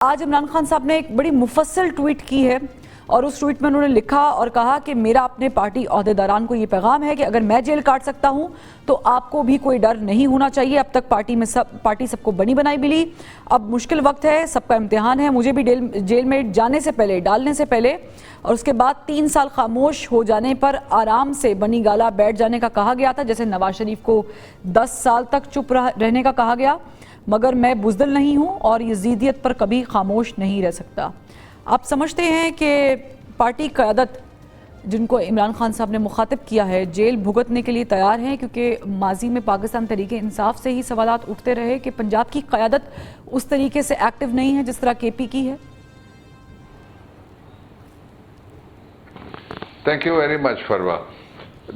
آج عمران خان صاحب نے ایک بڑی مفصل ٹویٹ کی ہے اور اس ٹویٹ میں انہوں نے لکھا اور کہا کہ میرا اپنے پارٹی عہدیداران کو یہ پیغام ہے کہ اگر میں جیل کاٹ سکتا ہوں تو آپ کو بھی کوئی ڈر نہیں ہونا چاہیے. اب تک پارٹی سب کو بنی بنائی ملی, اب مشکل وقت ہے, سب کا امتحان ہے. مجھے بھی جیل میں جانے سے پہلے, ڈالنے سے پہلے اور اس کے بعد 3 سال خاموش ہو جانے پر آرام سے بنی گالا بیٹھ جانے کا کہا گیا تھا, جیسے نواز شریف کو 10 سال تک چپ رہنے کا کہا گیا. مگر میں بزدل نہیں ہوں اور یزیدیت پر کبھی خاموش نہیں رہ سکتا. آپ سمجھتے ہیں کہ پارٹی قیادت جن کو عمران خان صاحب نے مخاطب کیا ہے جیل بھگتنے کے لیے تیار ہیں, کیونکہ ماضی میں پاکستان تحریک انصاف سے ہی سوالات اٹھتے رہے کہ پنجاب کی قیادت اس طریقے سے ایکٹیو نہیں ہے جس طرح کے پی کی ہے؟ Thank you very much Farwa.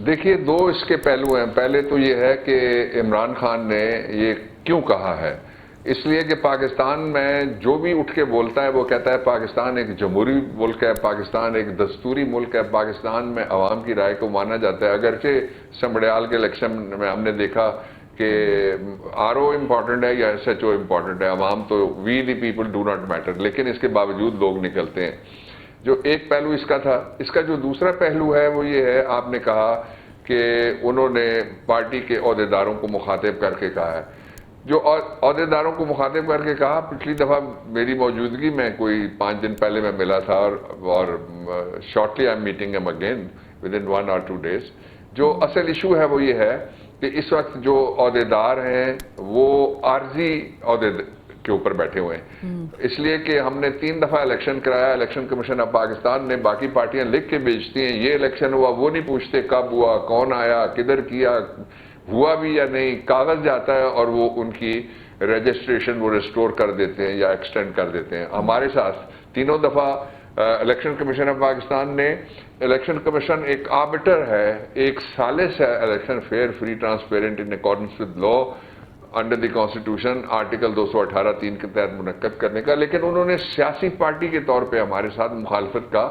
دیکھیے, 2 اس کے پہلو ہیں. پہلے تو یہ ہے کہ عمران خان نے یہ کیوں کہا ہے. اس لیے کہ پاکستان میں جو بھی اٹھ کے بولتا ہے وہ کہتا ہے پاکستان ایک جمہوری ملک ہے, پاکستان ایک دستوری ملک ہے, پاکستان میں عوام کی رائے کو مانا جاتا ہے. اگرچہ سمبڑیال کے الیکشن میں ہم نے دیکھا کہ آر او امپورٹنٹ ہے یا ایس ایچ او امپورٹنٹ ہے, عوام تو we the people do not matter, لیکن اس کے باوجود لوگ نکلتے ہیں. جو ایک پہلو اس کا تھا. اس کا جو دوسرا پہلو ہے وہ یہ ہے, آپ نے کہا کہ انہوں نے پارٹی کے عہدیداروں کو مخاطب کر کے کہا ہے. جو عہدیداروں کو مخاطب کر کے کہا, پچھلی دفعہ میری موجودگی میں کوئی 5 دن پہلے میں ملا تھا اور shortly I am meeting him again within 1 or 2 days. جو اصل ایشو ہے وہ یہ ہے کہ اس وقت جو عہدیدار ہیں وہ عارضی عہدے کے اوپر بیٹھے ہوئے ہیں. اس لیے کہ ہم نے 3 دفعہ الیکشن کرایا. الیکشن کمیشن آف پاکستان نے, باقی پارٹیاں لکھ کے بھیجتی ہیں یہ الیکشن ہوا, وہ نہیں پوچھتے کب ہوا, کون آیا, کدھر کیا, ہوا بھی یا نہیں. کاغذ جاتا ہے اور وہ ان کی رجسٹریشن وہ ریسٹور کر دیتے ہیں یا ایکسٹینڈ کر دیتے ہیں. ہمارے ساتھ 3 دفعہ الیکشن کمیشن آف پاکستان نے, الیکشن کمیشن ایک آربٹر ہے, ایک ثالث ہے election fair, free, transparent in accordance with law under the constitution article 218(3) کے تحت منعقد کرنے کا. لیکن انہوں نے سیاسی پارٹی کے طور پہ ہمارے ساتھ مخالفت کا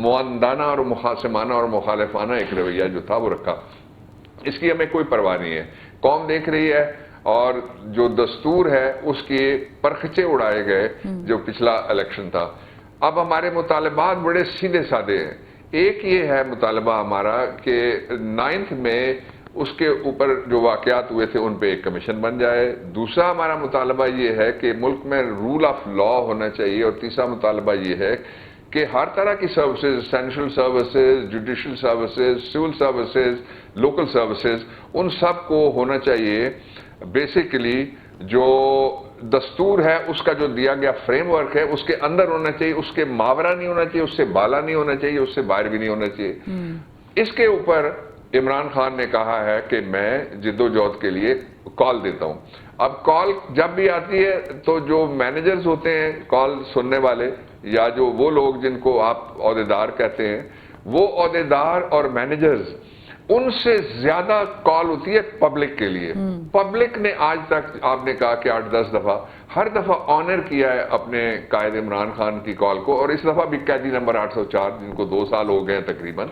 معاندانہ اور مخاصمانہ اور مخالفانہ ایک رویہ جو تھا وہ رکھا. اس کی ہمیں کوئی پرواہ نہیں ہے. قوم دیکھ رہی ہے اور جو دستور ہے اس کے پرخچے اڑائے گئے جو پچھلا الیکشن تھا. اب ہمارے مطالبات بڑے سیدھے سادے ہیں. ایک یہ ہے مطالبہ ہمارا کہ 9 میں اس کے اوپر جو واقعات ہوئے تھے ان پہ ایک کمیشن بن جائے. دوسرا ہمارا مطالبہ یہ ہے کہ ملک میں رول آف لا ہونا چاہیے. اور تیسرا مطالبہ یہ ہے کہ ہر طرح کی services, essential services, judicial services, civil services, local services, ان سب کو ہونا چاہیے بیسیکلی جو دستور ہے اس کا جو دیا گیا فریم ورک ہے اس کے اندر ہونا چاہیے. اس کے ماورا نہیں ہونا چاہیے, اس سے بالا نہیں ہونا چاہیے, اس سے باہر بھی نہیں ہونا چاہیے. اس کے اوپر عمران خان نے کہا ہے کہ میں جدوجہد کے لیے کال دیتا ہوں. اب کال جب بھی آتی ہے تو جو مینیجرز ہوتے ہیں کال سننے والے, یا جو وہ لوگ جن کو آپ عہدیدار کہتے ہیں, وہ عہدیدار اور مینیجرز, ان سے زیادہ کال ہوتی ہے پبلک کے لیے. پبلک نے آج تک آپ نے کہا کہ 8-10 دفعہ ہر دفعہ آنر کیا ہے اپنے قائد عمران خان کی کال کو. اور اس دفعہ بھی قیدی نمبر 804 جن کو 2 سال ہو گئے تقریباً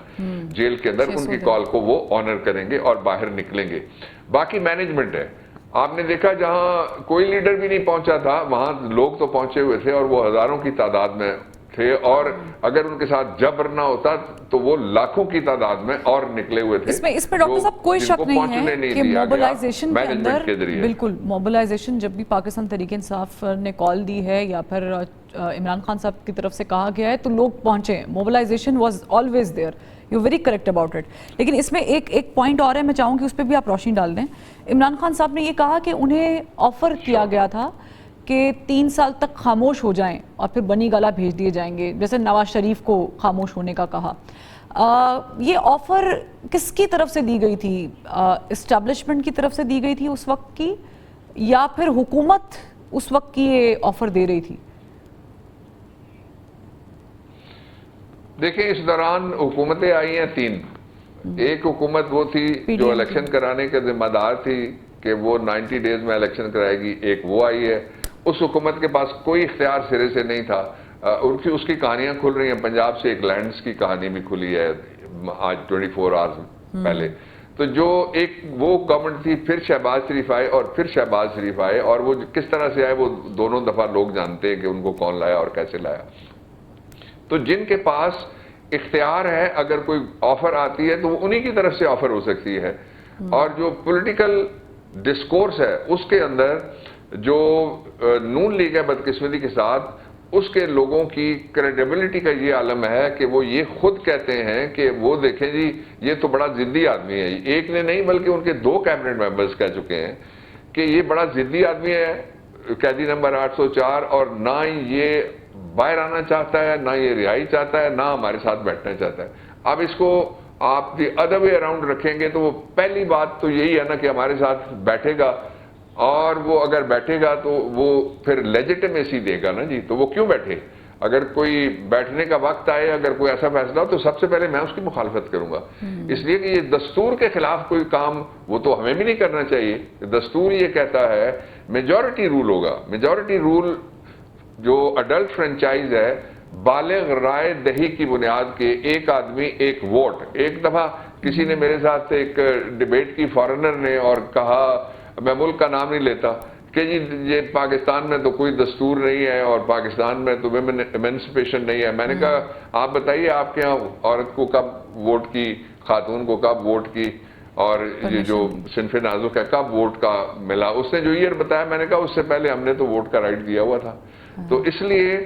جیل کے اندر, ان کی کال کو وہ آنر کریں گے اور باہر نکلیں گے. باقی مینجمنٹ ہے. آپ نے دیکھا جہاں کوئی لیڈر بھی نہیں پہنچا تھا وہاں لوگ تو پہنچے ہوئے تھے اور وہ ہزاروں کی تعداد میں تھے, اور اگر ان کے ساتھ جبر نہ ہوتا تو وہ لاکھوں کی تعداد میں اور نکلے ہوئے تھے. اس پہ ڈاکٹر صاحب کوئی شک نہیں ہے کہ موبلائزیشن کے اندر, بالکل موبلائزیشن جب بھی پاکستان تحریک انصاف نے کال دی ہے یا پھر عمران خان صاحب کی طرف سے کہا گیا ہے تو لوگ پہنچے ہیں. Mobilisation was always there, you very correct about it. لیکن اس میں ایک پوائنٹ اور ہے, میں چاہوں کہ اس پہ بھی آپ روشنی ڈال دیں. عمران خان صاحب نے یہ کہا کہ انہیں آفر کیا گیا تھا کہ 3 سال تک خاموش ہو جائیں اور پھر بنی گالا بھیج دیے جائیں گے, جیسے نواز شریف کو خاموش ہونے کا کہا. یہ آفر کس کی طرف سے دی گئی تھی؟ اسٹیبلشمنٹ کی طرف سے دی گئی تھی اس وقت کی, یا پھر حکومت اس وقت کی یہ آفر دے رہی تھی؟ دیکھیں, اس دوران حکومتیں آئی ہیں 3. ایک حکومت وہ تھی جو الیکشن کرانے کے ذمہ دار تھی کہ وہ 90 days میں الیکشن کرائے گی, ایک وہ آئی ہے. اس حکومت کے پاس کوئی اختیار سرے سے نہیں تھا. اس کی کہانیاں کھل رہی ہیں. پنجاب سے ایک لینڈز کی کہانی بھی کھلی ہے آج 24 hours پہلے. تو جو ایک وہ گورنمنٹ تھی، پھر شہباز شریف آئے اور پھر شہباز شریف آئے، اور وہ کس طرح سے آئے وہ دونوں دفعہ لوگ جانتے ہیں کہ ان کو کون لایا اور کیسے لایا. تو جن کے پاس اختیار ہے، اگر کوئی آفر آتی ہے تو وہ انہی کی طرف سے آفر ہو سکتی ہے. اور جو پولیٹیکل ڈسکورس ہے اس کے اندر جو نون لیگ ہے بدقسمتی کے ساتھ، اس کے لوگوں کی کریڈیبلٹی کا یہ عالم ہے کہ وہ یہ خود کہتے ہیں کہ وہ دیکھیں جی یہ تو بڑا ضدی آدمی ہے. ایک نے نہیں بلکہ ان کے 2 کیبنٹ ممبرز کہہ چکے ہیں کہ یہ بڑا ضدی آدمی ہے، قیدی نمبر 804، اور نہ یہ باہر آنا چاہتا ہے، نہ یہ رہائی چاہتا ہے، نہ ہمارے ساتھ بیٹھنا چاہتا ہے. اب اس کو آپ دی ادر وے اراؤنڈ رکھیں گے تو وہ پہلی بات تو یہی ہے نا کہ ہمارے ساتھ بیٹھے گا، اور وہ اگر بیٹھے گا تو وہ پھر لیجیٹمیسی دے گا نا جی. تو وہ کیوں بیٹھے؟ اگر کوئی بیٹھنے کا وقت آئے، اگر کوئی ایسا فیصلہ ہو تو سب سے پہلے میں اس کی مخالفت کروں گا. اس لیے کہ یہ دستور کے خلاف کوئی کام وہ تو ہمیں بھی نہیں کرنا چاہیے. دستور یہ کہتا ہے میجورٹی رول ہوگا. میجورٹی رول جو اڈلٹ فرنچائز ہے، بالغ رائے دہی کی بنیاد کے ایک آدمی ایک ووٹ. ایک دفعہ کسی نے میرے ساتھ ایک ڈیبیٹ کی فارنر نے، اور کہا، میں ملک کا نام نہیں لیتا، کہ جی یہ پاکستان میں تو کوئی دستور نہیں ہے اور پاکستان میں تو ویمن ایمنسپیشن نہیں ہے. میں نے کہا آپ بتائیے آپ کے ہاں عورت کو کب ووٹ کی، خاتون کو کب ووٹ کی، اور یہ جو صنف نازک ہے کب ووٹ کا ملا؟ اس نے جو ایئر بتایا، میں نے کہا اس سے پہلے ہم نے تو ووٹ کا رائٹ دیا ہوا تھا. تو اس لیے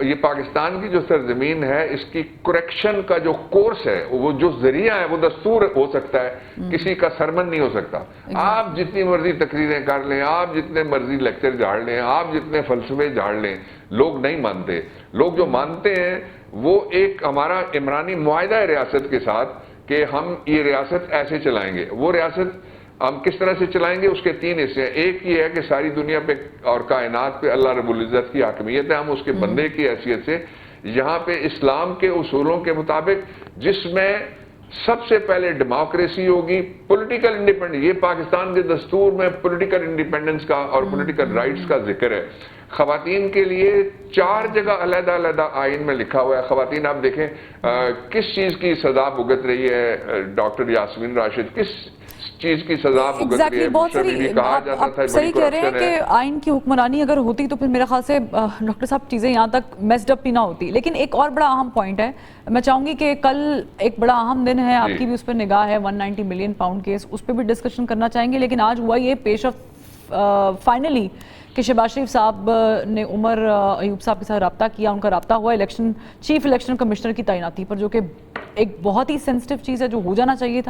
یہ پاکستان کی جو سرزمین ہے، اس کی کریکشن کا جو کورس ہے، وہ جو ذریعہ ہے وہ دستور ہو سکتا ہے، کسی کا سرمن نہیں ہو سکتا. آپ جتنی مرضی تقریریں کر لیں، آپ جتنے مرضی لیکچر جھاڑ لیں، آپ جتنے فلسفے جھاڑ لیں، لوگ نہیں مانتے. لوگ جو مانتے ہیں وہ ایک ہمارا عمرانی معاہدہ ہے ریاست کے ساتھ کہ ہم یہ ریاست ایسے چلائیں گے. وہ ریاست ہم کس طرح سے چلائیں گے؟ اس کے 3 حصے ہیں. ایک یہ ہے کہ ساری دنیا پہ اور کائنات پہ اللہ رب العزت کی حاکمیت ہے، ہم اس کے بندے کی حیثیت سے یہاں پہ اسلام کے اصولوں کے مطابق، جس میں سب سے پہلے ڈیموکریسی ہوگی، پولیٹیکل انڈیپینڈنس. یہ پاکستان کے دستور میں پولیٹیکل انڈیپینڈنس کا اور پولیٹیکل رائٹس کا ذکر ہے. خواتین کے لیے 4 جگہ علیحدہ علیحدہ آئین میں لکھا ہوا ہے. خواتین آپ دیکھیں کس چیز کی سزا بھگت رہی ہے ڈاکٹر یاسمین راشد، کس چیز کی سزا بھگت رہی ہے. بہت ساری آپ صحیح کہہ رہے ہیں کہ آئین کی حکمرانی اگر ہوتی تو پھر میرے خیال سے ڈاکٹر صاحب چیزیں یہاں تک میسڈ اپ ہی نہ ہوتی. لیکن ایک اور بڑا اہم پوائنٹ ہے، میں چاہوں گی کہ کل ایک بڑا اہم دن ہے، آپ کی بھی اس پر نگاہ ہے، 190 ملین پاؤنڈ کیس، اس پہ بھی ڈسکشن کرنا چاہیں گے. لیکن آج ہوا یہ پیش فائنلی کہ شہباز شریف صاحب نے عمر ایوب صاحب کے ساتھ رابطہ کیا. ان کا رابطہ ہوا چیف الیکشن کمشنر کی تعیناتی پر، جو کہ ایک بہت ہی سینسٹیو چیز ہے جو ہو جانا چاہیے تھا.